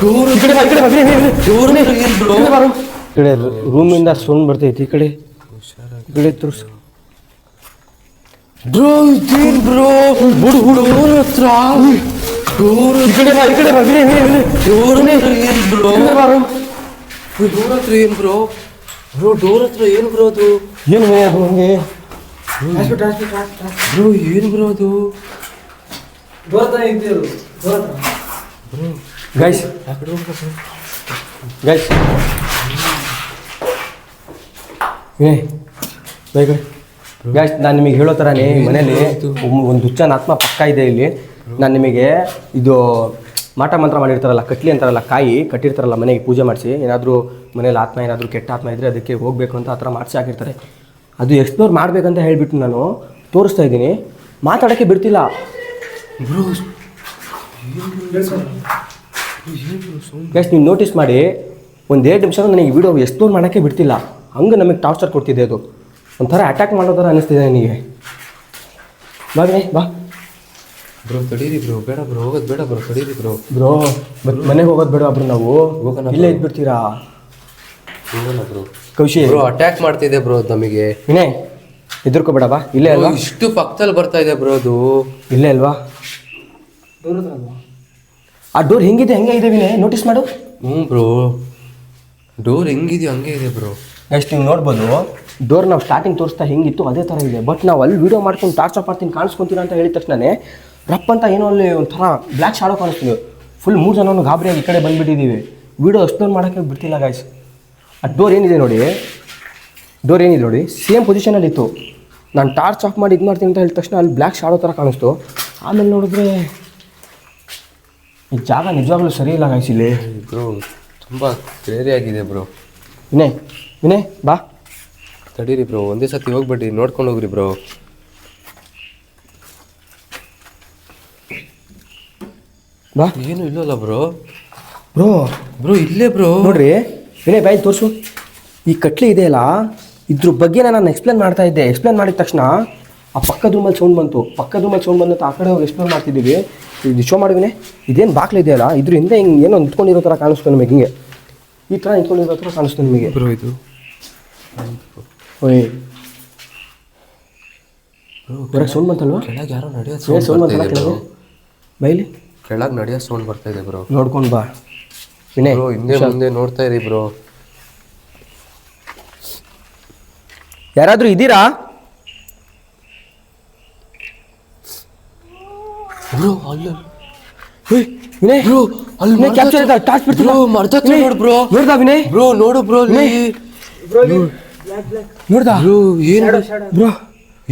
[SPEAKER 2] ಡೋರ್
[SPEAKER 1] ಈ ಕಡೆ ಬಾ, ಈ ಕಡೆ ಬಾ, ವಿನಯ್, ವಿನಯ್, ವಿನಯ್.
[SPEAKER 2] Door bro.
[SPEAKER 1] ಈ ಕಡೆ ರೂಮಿಂದ ಸೌಂಡ್ ಬರ್ತೈತಿ, ಈ ಕಡೆ ಈ ಕಡೆ ತೋರಿಸು.
[SPEAKER 2] ಬ್ರೋ ಇದೇನು ಬ್ರೋ? ಡೋರ್ ಹತ್ರ, ಡೋರ್
[SPEAKER 1] ಈ ಕಡೆ ಬಾ, ಈ ಕಡೆ ಬಾ, ವಿನಯ್, ವಿನಯ್, ವಿನಯ್.
[SPEAKER 2] ಡೋರ್ ಹತ್ರ ಏನು ಬ್ರೋ?
[SPEAKER 1] ಈ ಕಡೆ ಬಾರು.
[SPEAKER 2] ಡೋರ್ ಹತ್ರ ಏನು ಬ್ರೋ? ಬ್ರೋ ಡೋರ್ ಹತ್ರ ಏನು ಬ್ರೋ ಅದು?
[SPEAKER 1] ಏನು ವಿನಯ್ ಅದು ನನಗೆ?
[SPEAKER 2] ಬ್ರೋ ಏನು ಬ್ರೋ ಅದು?
[SPEAKER 3] ಡೋರ್ ತಾನೇ ಇದ್ದೀರು.
[SPEAKER 2] ಬ್ರೋ
[SPEAKER 1] ಗೈಸ್ ಗೈಸ್ ಗೈಸ್ ನಾನು ನಿಮಗೆ ಹೇಳೋ ಥರನೇ ಮನೇಲಿ ಒಂದು ಹುಚ್ಚನ ಆತ್ಮ ಪಕ್ಕ ಇದೆ ಇಲ್ಲಿ. ನಾನು ನಿಮಗೆ ಇದು ಮಾಟ ಮಂತ್ರ ಮಾಡಿರ್ತಾರಲ್ಲ, ಕಟ್ಲಿ ಅಂತಾರಲ್ಲ, ಕಾಯಿ ಕಟ್ಟಿರ್ತಾರಲ್ಲ ಮನೆಗೆ ಪೂಜೆ ಮಾಡಿಸಿ, ಏನಾದರೂ ಮನೇಲಿ ಆತ್ಮ ಏನಾದರೂ ಕೆಟ್ಟ ಆತ್ಮ ಇದ್ದರೆ ಅದಕ್ಕೆ ಹೋಗಬೇಕು ಅಂತ ಆ ಥರ ಮಾಡಿಸಿ ಹಾಕಿರ್ತಾರೆ. ಅದು ಎಕ್ಸ್ಪ್ಲೋರ್ ಮಾಡಬೇಕಂತ ಹೇಳಿಬಿಟ್ಟು ನಾನು ತೋರಿಸ್ತಾ ಇದ್ದೀನಿ, ಮಾತಾಡೋಕ್ಕೆ ಬಿಡ್ತಿಲ್ಲ. ಗೈಸ್ ನೀವು ನೋಟಿಸ್ ಮಾಡಿ, ಒಂದು 2 ನಿಮಿಷ ನನಗೆ ವಿಡಿಯೋ ಎಕ್ಸ್ಪ್ಲೋರ್ ಮಾಡೋಕ್ಕೆ ಬಿಡ್ತಿಲ್ಲ. ಹಂಗೆ ನಮಗೆ ಟಾರ್ಚರ್ ಕೊಡ್ತಿದೆ. ಅದು ಒಂಥರ ಅಟ್ಯಾಕ್ ಮಾಡೋ ಥರ ಅನ್ನಿಸ್ತಿದೆ ನನಗೆ. ಬಾ ವಿನಯ್ ಬಾ.
[SPEAKER 2] ಬ್ರೋ ತಡೀರಿ ಬ್ರೋ, ಬೇಡ ಬ್ರೋ, ಹೋಗೋದು ಬೇಡ ಬ್ರೋ, ತಡೀರಿ ಬ್ರೋ.
[SPEAKER 1] ಬ್ರೋ ಮನೆಗೆ ಹೋಗೋದು ಬೇಡ ಬ್ರೋ, ನಾವು ಇಲ್ಲೇ ಇದ್ಬಿಡ್ತೀರಾ.
[SPEAKER 2] ಹೋಗೋಣ ಬ್ರೋ.
[SPEAKER 1] ಕೌಶಿ
[SPEAKER 2] ಬ್ರೋ ಅಟ್ಯಾಕ್ ಮಾಡ್ತಿದೆ ಬ್ರೋ ನಮಗೆ.
[SPEAKER 1] ವಿನಯ್ ಹೆದರ್ಕೋಬೇಡ ಬಾ, ಇಲ್ಲೇ ಅಲ್ವಾ?
[SPEAKER 2] ಇಷ್ಟು ಪಕ್ಕದಲ್ಲಿ ಬರ್ತಾ ಇದೆ ಬ್ರೋ ಅದು.
[SPEAKER 1] ಇಲ್ಲೇ ಅಲ್ವಾ? ಆ ಡೋರ್ ಹೆಂಗಿದೆ ಹಂಗೆ ಇದೆ ವಿನಯ್, ನೋಟಿಸ್ ಮಾಡು.
[SPEAKER 2] ಬ್ರೋ ಡೋರ್ ಹೆಂಗಿದೆಯೋ ಹಂಗೆ ಇದೆ ಬ್ರೋ.
[SPEAKER 1] ಎಷ್ಟು ನೀವು ನೋಡ್ಬೋದು, ಡೋರ್ ನಾವು ಸ್ಟಾರ್ಟಿಂಗ್ ತೋರಿಸ್ತಾ ಹೆಂಗಿತ್ತು ಅದೇ ಥರ ಇದೆ. ಬಟ್ ನಾವು ಅಲ್ಲಿ ವೀಡಿಯೋ ಮಾಡ್ಕೊಂಡು ಟಾರ್ಚ್ ಆಫ್ ಮಾಡ್ತೀನಿ ಕಾಣಿಸ್ಕೊತೀರ ಅಂತ ಹೇಳಿದ ತಕ್ಷಣವೇ ರಪ್ ಅಂತ ಏನೋ ಅಲ್ಲಿ ಒಂಥರ ಬ್ಲ್ಯಾಕ್ ಶಾಡೋ ಕಾಣಿಸ್ತೀವಿ. ಫುಲ್ 3 ಜನನು ಗಾಬರಿಯಾಗಿ ಈ ಕಡೆ ಬಂದುಬಿಟ್ಟಿದ್ದೀವಿ. ವೀಡಿಯೋ ಎಕ್ಸ್ಪ್ಲೋರ್ ಮಾಡೋಕ್ಕೆ ಬಿಡ್ತಿಲ್ಲ ಗಾಯ್ಸ್. ಆ ಡೋರ್ ಏನಿದೆ ನೋಡಿ, ಸೇಮ್ ಪೊಸಿಷನಲ್ಲಿ ಇತ್ತು. ನಾನು ಟಾರ್ಚ್ ಆಫ್ ಮಾಡಿ ಇದು ಮಾಡ್ತೀನಿ ಅಂತ ಹೇಳಿದ ತಕ್ಷಣ ಅಲ್ಲಿ ಬ್ಲ್ಯಾಕ್ ಶಾಡೋ ಥರ ಕಾಣಿಸ್ತು. ಆಮೇಲೆ ನೋಡಿದ್ರೆ ಈ ಜಾಗ ನಿಜವಾಗ್ಲೂ ಸರಿ ಇಲ್ಲ ಗಾಯ್ಸ್. ಇಲ್ಲಿ
[SPEAKER 2] ಬ್ರೋ ತುಂಬ ಕ್ಲೇರಿ ಆಗಿದೆ ಬ್ರೋ.
[SPEAKER 1] ವಿನಯ್ ಬಾ.
[SPEAKER 2] ತಡೀರಿ ಬ್ರೋ, ಒಂದೇ ಸತಿ ಹೋಗ್ಬೇಡಿ, ನೋಡ್ಕೊಂಡು ಹೋಗ್ರಿ ಬ್ರೋ.
[SPEAKER 1] ಬಾ.
[SPEAKER 2] ಏನು ಇಲ್ಲಲ್ಲ ಬ್ರೋ.
[SPEAKER 1] ಬ್ರೋ
[SPEAKER 2] ಬ್ರೋ ಇಲ್ಲೇ ಬ್ರೋ.
[SPEAKER 1] ನೋಡ್ರಿ ವಿನಯ್ ಬಾಯ್ ತೋರಿಸು. ಈ ಕಟ್ಲೆ ಇದೆಯಲ್ಲ, ಇದ್ರ ಬಗ್ಗೆ ನಾನು ಎಕ್ಸ್ಪ್ಲೇನ್ ಮಾಡ್ತಾ ಇದ್ದೆ. ಎಕ್ಸ್ಪ್ಲೇನ್ ಮಾಡಿದ ತಕ್ಷಣ ಆ ಪಕ್ಕದ ರೂಮಲ್ಲಿ ಸೌಂಡ್ ಬಂತು. ಆ ಕಡೆ ಹೋಗಿ ಎಕ್ಸ್ಪ್ಲೇನ್ ಮಾಡ್ತಿದ್ದೀವಿ. ಇದು ಶೋ ಮಾಡಿವಿನೇ, ಇದೇನು ಬಾಕ್ಲು ಇದೆಯಲ್ಲ, ಇದ್ರ ಹಿಂದೆ ಹಿಂಗೆ ಏನೋ ನಿಂತ್ಕೊಂಡಿರೋ ಥರ ಕಾಣಿಸ್ತು ನಮಗೆ. ಹಿಂಗೆ ಈ ಥರ ನಿಂತ್ಕೊಂಡಿರೋ ಥರ ಕಾಣಿಸ್ತು ನಿಮಗೆ
[SPEAKER 2] ಬ್ರೋ. ಇದು
[SPEAKER 1] ಓಯ್ ಹೊರಗೆ ಸೌಂಡ್ ಬಂತಲ್ವ?
[SPEAKER 2] ಕೆಳಗೆ ಯಾರೋ ನಡೆಯೋ
[SPEAKER 1] ಸೌಂಡ್ ಬಂತಲ್ಲ ಕೆಳಗೆ? ಬೈಲಿ
[SPEAKER 2] ಕೆಳಗೆ ನಡೆಯೋ ಸೌಂಡ್ ಬರ್ತಾ ಇದೆ ಬ್ರೋ.
[SPEAKER 1] ನೋಡ್ಕೊಂಡು ಬಾ ವಿನಯ್.
[SPEAKER 2] ಬ್ರೋ ಹಿಂದೆ ಮುಂದೆ ನೋಡ್ತಾ ಇರಿ ಬ್ರೋ.
[SPEAKER 1] ಯಾರಾದರೂ ಇದ್ದೀರಾ?
[SPEAKER 2] ಬ್ರೋ ಅಲ್ಲಿ
[SPEAKER 1] ವಿನಯ್
[SPEAKER 2] ಬ್ರೋ, ಅಲ್ಲಿ
[SPEAKER 1] ಕ್ಯಾಪ್ಚರ್ ಆಯ್ತಾ? ಟಾರ್ಚ್ ಬಿಡ್ತಿಲ್ಲ.
[SPEAKER 2] ಬ್ರೋ ಮರ್ದತ್ತ ನೋಡು ಬ್ರೋ.
[SPEAKER 1] ನೋಡ್ದಾ ವಿನಯ್?
[SPEAKER 2] ಬ್ರೋ ನೋಡು ಬ್ರೋ,
[SPEAKER 1] ನೋಡ್ದಾ?
[SPEAKER 2] ಬ್ರೋ ಏನು
[SPEAKER 1] ಬ್ರೋ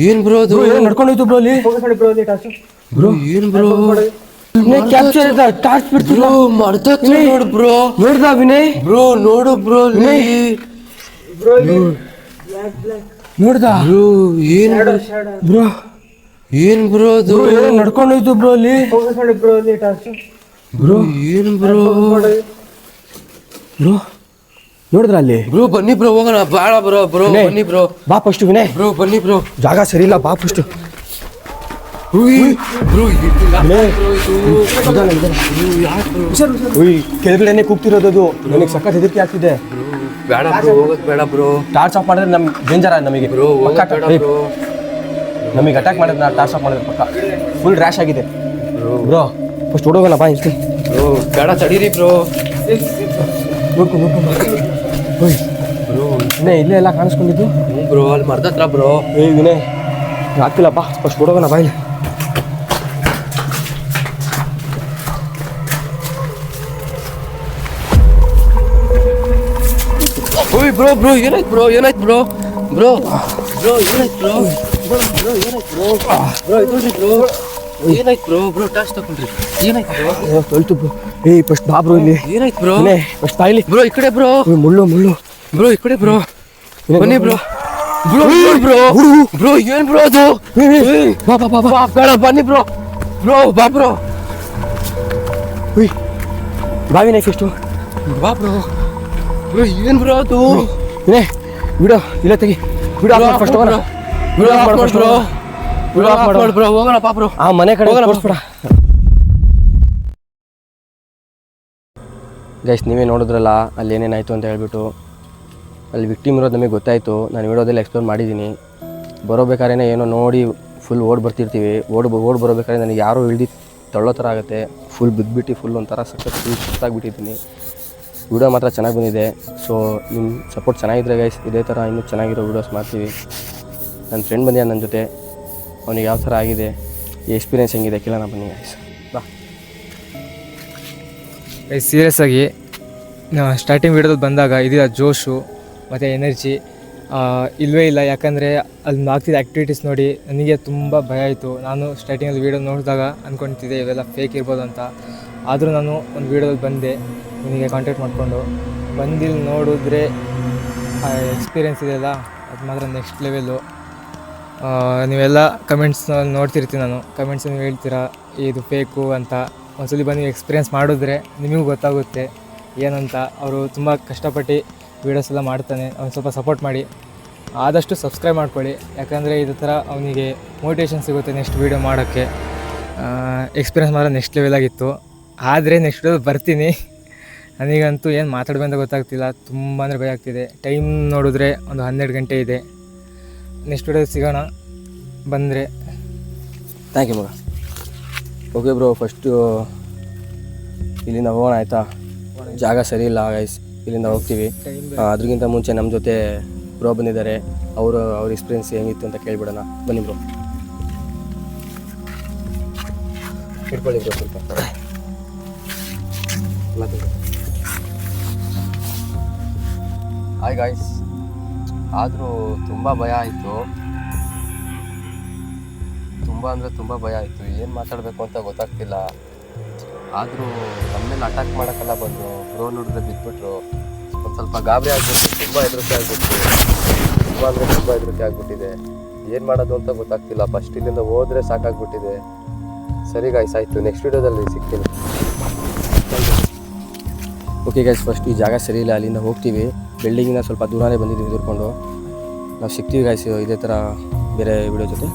[SPEAKER 2] ಏನು ಬ್ರೋ ಅದು?
[SPEAKER 1] ನಡ್ಕೊಂಡೋಯ್ತು ಬ್ರೋ ಅಲ್ಲಿ.
[SPEAKER 2] ಬ್ರೋ ಏನು ಬ್ರೋ?
[SPEAKER 1] ಕ್ಯಾಪ್ಚರ್ ಆಯ್ತಾ? ಟಾರ್ಚ್ ಬಿಡ್ತಿಲ್ಲ.
[SPEAKER 2] ಬ್ರೋ ಮರ್ದತ್ತ ನೋಡು ಬ್ರೋ.
[SPEAKER 1] ನೋಡ್ದಾ ವಿನಯ್?
[SPEAKER 2] ಬ್ರೋ ನೋಡು ಬ್ರೋ ಅಲ್ಲಿ.
[SPEAKER 1] ನೋಡ್ದಾ?
[SPEAKER 2] ಬ್ರೋ ಏನು
[SPEAKER 1] ಬ್ರೋ
[SPEAKER 2] ಏನು ಬ್ರೋ ಅದು?
[SPEAKER 1] ನಡ್ಕೊಂಡೋಯ್ತು ಬ್ರೋ ಅಲ್ಲಿ.
[SPEAKER 2] ಬ್ರೋ ಏನು ಬ್ರೋ?
[SPEAKER 1] ಬ್ರೋ ನೋಡಿದ್ರ ಅಲ್ಲಿ?
[SPEAKER 2] ಬ್ರೋ ಬನ್ನಿ ಬ್ರೋ, ಹೋಗೋಣ. ಬೇಡ ಬ್ರೋ, ಬ್ರೋ ಬನ್ನಿ ಬ್ರೋ.
[SPEAKER 1] ಬಾ ಫಸ್ಟ್ ವಿನಯ್.
[SPEAKER 2] ಬ್ರೋ ಬನ್ನಿ ಬ್ರೋ,
[SPEAKER 1] ಜಾಗ ಸರಿ ಇಲ್ಲ, ಬಾ ಫಸ್ಟ್.
[SPEAKER 2] ಬ್ರೋ
[SPEAKER 1] ಕೆಳಗಡೆನೆ ಕೂಗ್ತಿರೋದು ಅದು. ನನಗೆ ಸಖತ್ ಹೆದರಿಕೆ ಆಗ್ತಿದೆ.
[SPEAKER 2] ಬೇಡ ಬ್ರೋ, ಹೋಗೋದು ಬೇಡ ಬ್ರೋ.
[SPEAKER 1] ಟಾರ್ಚ್ ಆಫ್ ಮಾಡಿದ್ರೆ ನಮ್ಗೆ ಡೇಂಜರ್ ನಮಗೆ.
[SPEAKER 2] ಬ್ರೋ ಹೋಗೋದು ಬೇಡ ಬ್ರೋ.
[SPEAKER 1] ನಮಗೆ ಅಟ್ಯಾಕ್ ಮಾಡಿದ್ರೆ ನಾವು ಟಾರ್ಚ್ ಆಫ್ ಮಾಡಿದ್ರೆ ಪಕ್ಕ ಫುಲ್ ರ್ಯಾಶ್ ಆಗಿದೆ ಬ್ರೋ. ಫಸ್ಟ್ ಓಡೋಗೋಣ ಬಾ. ಇಷ್ಟು
[SPEAKER 2] ಬ್ರೋ ಬೇಡ, ತಡೀರಿ ಬ್ರೋ.
[SPEAKER 1] ನೋಡ್ಕೊಂಡು
[SPEAKER 2] ಬ್ರೋ
[SPEAKER 1] ವಿನಯ್ ಇಲ್ಲೇ ಎಲ್ಲ ಕಾಣಿಸ್ಕೊಂಡಿದ್ದು.
[SPEAKER 2] ಬ್ರೋ ಅಲ್ಲಿ ಮರ್ದ ಹತ್ರ ಬ್ರೋ.
[SPEAKER 1] ವಿನಯ್ ಆಗ್ತಿಲ್ಲಪ್ಪ, ಫಸ್ಟ್ ಓಡೋಗೋಣ ಬಾ. ಇಲ್ಲಿ
[SPEAKER 2] ಬ್ರೋ ಬ್ರೋ ಏನಾಯ್ತು ಬ್ರೋ? ಏನಾಯ್ತು ಬ್ರೋ? ಬ್ರೋ ಬ್ರೋ ಏನಾಯ್ತು ಬ್ರೋ? ಬ್ರೋ ಏನಾಯ್ತು ಬ್ರೋ? ಬ್ರೋ ಇದು ಬ್ರೋ ಏನಾಯ್ತು ಬ್ರೋ? ಬ್ರೋ ಟಾರ್ಚ್ ತಗೊಂಡ್ರಿ, ಏನಾಯ್ತು ಬ್ರೋ?
[SPEAKER 1] ತೊಳ್ತು ಬ್ರೋ. ಫಸ್ಟ್ ಬಾ ಬ್ರೋ. ಇಲ್ಲಿ
[SPEAKER 2] ಏನಾಯ್ತು ಬ್ರೋ?
[SPEAKER 1] ಫಸ್ಟ್ ಬಾ ಇಲ್ಲಿ.
[SPEAKER 2] ಬ್ರೋ ಈ ಕಡೆ ಬ್ರೋ.
[SPEAKER 1] ಮುಳ್ಳು
[SPEAKER 2] ಬ್ರೋ ಈ ಕಡೆ ಬ್ರೋ, ಬನ್ನಿ ಬ್ರೋ. ಬ್ರೋ ಬ್ರೋ ಬ್ರೋ ಏನ್ ಬ್ರೋ ಅದು?
[SPEAKER 1] ಬಾ ಬಾ ಬಾ ಬಾ.
[SPEAKER 2] ಬೇಡ ಬನ್ನಿ ಬ್ರೋ. ಬ್ರೋ ಬಾ ಬ್ರೋ.
[SPEAKER 1] ಬಾ ವಿನಯ್ ಫಸ್ಟು.
[SPEAKER 2] ಬಾ ಬ್ರೋ. ಬ್ರೋ ಏನ್ ಬ್ರೋ ಅದು?
[SPEAKER 1] ವಿನಯ್ ವಿಡಿಯೋ ಇಲ್ಲ ತೆಗಿ. ವಿಡಿಯೋ ಆಫ್ ಫಸ್ಟ್ ಹೋಗೋಣ.
[SPEAKER 2] ಬ್ರೋ ಆಫ್ ಮಾಡು ಬ್ರೋ. ಬ್ರೋ ಆಫ್ ಮಾಡು ಬ್ರೋ, ಹೋಗೋಣ ಬಾ ಬ್ರೋ.
[SPEAKER 1] ಆ ಮನೆ ಕಡೆ ತೋರಿಸ್ಬೇಡ. ಗೈಸ್ ನೀವೇ ನೋಡಿದ್ರಲ್ಲ ಅಲ್ಲಿ ಏನೇನಾಯಿತು ಅಂತ ಹೇಳ್ಬಿಟ್ಟು. ಅಲ್ಲಿ ವಿಕ್ಟಿಮ್ ಇರೋದು ನಮಗೆ ಗೊತ್ತಾಯಿತು. ನಾನು ವಿಡಿಯೋದಲ್ಲಿ ಎಕ್ಸ್ಪ್ಲೋರ್ ಮಾಡಿದ್ದೀನಿ. ಬರೋಬೇಕಾದ್ರೆ ಏನೋ ನೋಡಿ ಫುಲ್ ಓಡಿ ಬರ್ತಿರ್ತೀವಿ. ಓಡಿ ಬರೋಬೇಕಾದ್ರೆ ನನಗೆ ಯಾರೋ ಇಳ್ದು ತಳ್ಳೋ ಥರ ಆಗುತ್ತೆ. ಫುಲ್ ಬಿದ್ದುಬಿಟ್ಟು ಫುಲ್ ಒಂಥರ ಸುತ್ತಾಗ್ಬಿಟ್ಟಿದ್ದೀನಿ. ವಿಡಿಯೋ ಮಾತ್ರ ಚೆನ್ನಾಗಿ ಬಂದಿದೆ. ಸೊ ನಿಮ್ಮ ಸಪೋರ್ಟ್ ಚೆನ್ನಾಗಿದ್ರೆ ಗೈಸ್ ಇದೇ ಥರ ಇನ್ನೂ ಚೆನ್ನಾಗಿರೋ ವೀಡಿಯೋಸ್ ಮಾಡ್ತೀವಿ. ನನ್ನ ಫ್ರೆಂಡ್ ಬಂದಿದ್ದ ನನ್ನ ಜೊತೆ, ಅವನಿಗೆ ಯಾವ ಥರ ಆಗಿದೆ, ಈ ಎಕ್ಸ್ಪೀರಿಯೆನ್ಸ್ ಹೆಂಗಿದೆ ಕೇಳೋಣ ಬನ್ನಿ ಗೈಸ್. ಬಾ.
[SPEAKER 3] ಸೀರಿಯಸ್ ಆಗಿ ಸ್ಟಾರ್ಟಿಂಗ್ ವೀಡಿಯೋದಲ್ಲಿ ಬಂದಾಗ ಇದೀರ ಜೋಶು ಮತ್ತು ಎನರ್ಜಿ ಇಲ್ಲವೇ ಇಲ್ಲ. ಯಾಕಂದರೆ ಅಲ್ಲಿ ಆಗ್ತಿದ್ದ ಆ್ಯಕ್ಟಿವಿಟೀಸ್ ನೋಡಿ ನನಗೆ ತುಂಬ ಭಯ ಆಯಿತು. ನಾನು ಸ್ಟಾರ್ಟಿಂಗಲ್ಲಿ ವೀಡಿಯೋ ನೋಡಿದಾಗ ಅಂದ್ಕೊಳ್ತಿದ್ದೆ ಇವೆಲ್ಲ ಫೇಕ್ ಇರ್ಬೋದು ಅಂತ. ಆದರೂ ನಾನು ಒಂದು ವೀಡಿಯೋದಲ್ಲಿ ಬಂದೆ, ನಿನಗೆ ಕಾಂಟ್ಯಾಕ್ಟ್ ಮಾಡಿಕೊಂಡು ಬಂದಿಲ್ಲಿ ನೋಡಿದ್ರೆ ಆ ಎಕ್ಸ್ಪೀರಿಯೆನ್ಸ್ ಇದೆಯಲ್ಲ ಅದು ಮಾತ್ರ ನೆಕ್ಸ್ಟ್ ಲೆವೆಲ್ಲು. ನೀವೆಲ್ಲ ಕಮೆಂಟ್ಸ್ ನೋಡ್ತಿರ್ತೀನಿ ನಾನು, ಕಮೆಂಟ್ಸ್ ನೀವು ಹೇಳ್ತೀರಾ ಇದು ಫೇಕು ಅಂತ. ಒಂದ್ಸಲಿ ಬಂದು ಎಕ್ಸ್ಪೀರಿಯೆನ್ಸ್ ಮಾಡಿದ್ರೆ ನಿಮಗೂ ಗೊತ್ತಾಗುತ್ತೆ ಏನಂತ. ಅವರು ತುಂಬ ಕಷ್ಟಪಟ್ಟು ವೀಡಿಯೋಸ್ ಎಲ್ಲ ಮಾಡ್ತಾನೆ, ಅವ್ನು ಸ್ವಲ್ಪ ಸಪೋರ್ಟ್ ಮಾಡಿ. ಆದಷ್ಟು ಸಬ್ಸ್ಕ್ರೈಬ್ ಮಾಡ್ಕೊಳ್ಳಿ, ಯಾಕಂದರೆ ಇದೇ ಥರ ಅವನಿಗೆ ಮೋಟಿವೇಶನ್ ಸಿಗುತ್ತೆ ನೆಕ್ಸ್ಟ್ ವೀಡಿಯೋ ಮಾಡೋಕ್ಕೆ. ಎಕ್ಸ್ಪೀರಿಯೆನ್ಸ್ ಮಾತ್ರ ನೆಕ್ಸ್ಟ್ ಲೆವೆಲಾಗಿತ್ತು. ಆದರೆ ನೆಕ್ಸ್ಟ್ ವೀಡಿಯೋ ಬರ್ತೀನಿ. ನನಗಂತೂ ಏನು ಮಾತಾಡಬೇಕಂತ ಗೊತ್ತಾಗ್ತಿಲ್ಲ, ತುಂಬ ಅಂದರೆ ಭಯ ಆಗ್ತಿದೆ. ಟೈಮ್ ನೋಡಿದ್ರೆ ಒಂದು 12 ಗಂಟೆ ಇದೆ. ನೆಕ್ಸ್ಟ್ ವೀಡಿಯೋ ಸಿಗೋಣ ಬಂದರೆ.
[SPEAKER 1] ಥ್ಯಾಂಕ್ ಯು ಮಗ. ಓಕೆ ಬ್ರೋ, ಫಸ್ಟು ಇಲ್ಲಿಂದ ಹೋಗೋಣ ಆಯಿತಾ? ಜಾಗ ಸರಿ ಇಲ್ಲ ಗೈಸ್, ಇಲ್ಲಿಂದ ಹೋಗ್ತೀವಿ. ಅದ್ರಿಗಿಂತ ಮುಂಚೆ ನಮ್ಮ ಜೊತೆ ಬ್ರೋ ಬಂದಿದ್ದಾರೆ, ಅವ್ರ ಎಕ್ಸ್ಪೀರಿಯೆನ್ಸ್ ಹೆಂಗಿತ್ತು ಅಂತ ಕೇಳಿಬಿಡೋಣ. ಬನ್ನಿ ಬ್ರೋ, ಇಟ್ಕೊಳ್ಳಿ ಬ್ರೋ ಸ್ವಲ್ಪ ಮಾತಾಡಿ.
[SPEAKER 2] ಹಾಯ್ ಗಾಯ್ಸ್, ಆದರೂ ತುಂಬ ಭಯ ಆಯಿತು, ತುಂಬ ಅಂದರೆ ತುಂಬ ಭಯ ಆಯಿತು. ಏನು ಮಾತಾಡಬೇಕು ಅಂತ ಗೊತ್ತಾಗ್ತಿಲ್ಲ. ಆದರೂ ನಮ್ಮೇಲೆ ಅಟ್ಯಾಕ್ ಮಾಡೋಕ್ಕೆಲ್ಲ ಬಂದು ಬ್ರೋ ನೋಡಿದ್ರೆ ಬಿದ್ದುಬಿಟ್ರು. ಒಂದು ಸ್ವಲ್ಪ ಗಾಬರಿ ಆಗ್ಬಿಟ್ಟು, ತುಂಬ ಹೆದರಿಕೆ ಆಗ್ಬಿಟ್ಟು, ತುಂಬ ಅಂದರೆ ತುಂಬ ಹೆದರಿಕೆ ಆಗ್ಬಿಟ್ಟಿದೆ. ಏನು ಮಾಡೋದು ಅಂತ ಗೊತ್ತಾಗ್ತಿಲ್ಲ. ಫಸ್ಟ್ ಇಲ್ಲಿಂದ ಹೋದರೆ ಸಾಕಾಗ್ಬಿಟ್ಟಿದೆ. ಸರಿ ಗಾಯ್ಸ್, ಆಯಿತು, ನೆಕ್ಸ್ಟ್ ವೀಡಿಯೋದಲ್ಲಿ ಸಿಗ್ತೀನಿ.
[SPEAKER 1] ಓಕೆ ಗೈಸ್, ಫಸ್ಟ್ ಈ ಜಾಗ ಸರಿ ಇಲ್ಲ, ಅಲ್ಲಿಂದ ಹೋಗ್ತೀವಿ. ಬಿಲ್ಡಿಂಗಿಂದ ಸ್ವಲ್ಪ ದೂರನೇ ಬಂದಿದ್ದೀವಿ ಎದುರ್ಕೊಂಡು. ನಾವು ಸಿಗ್ತೀವಿ ಗೈಸ್ ಇದೇ ಥರ ಬೇರೆ ವಿಡಿಯೋ ಜೊತೆ.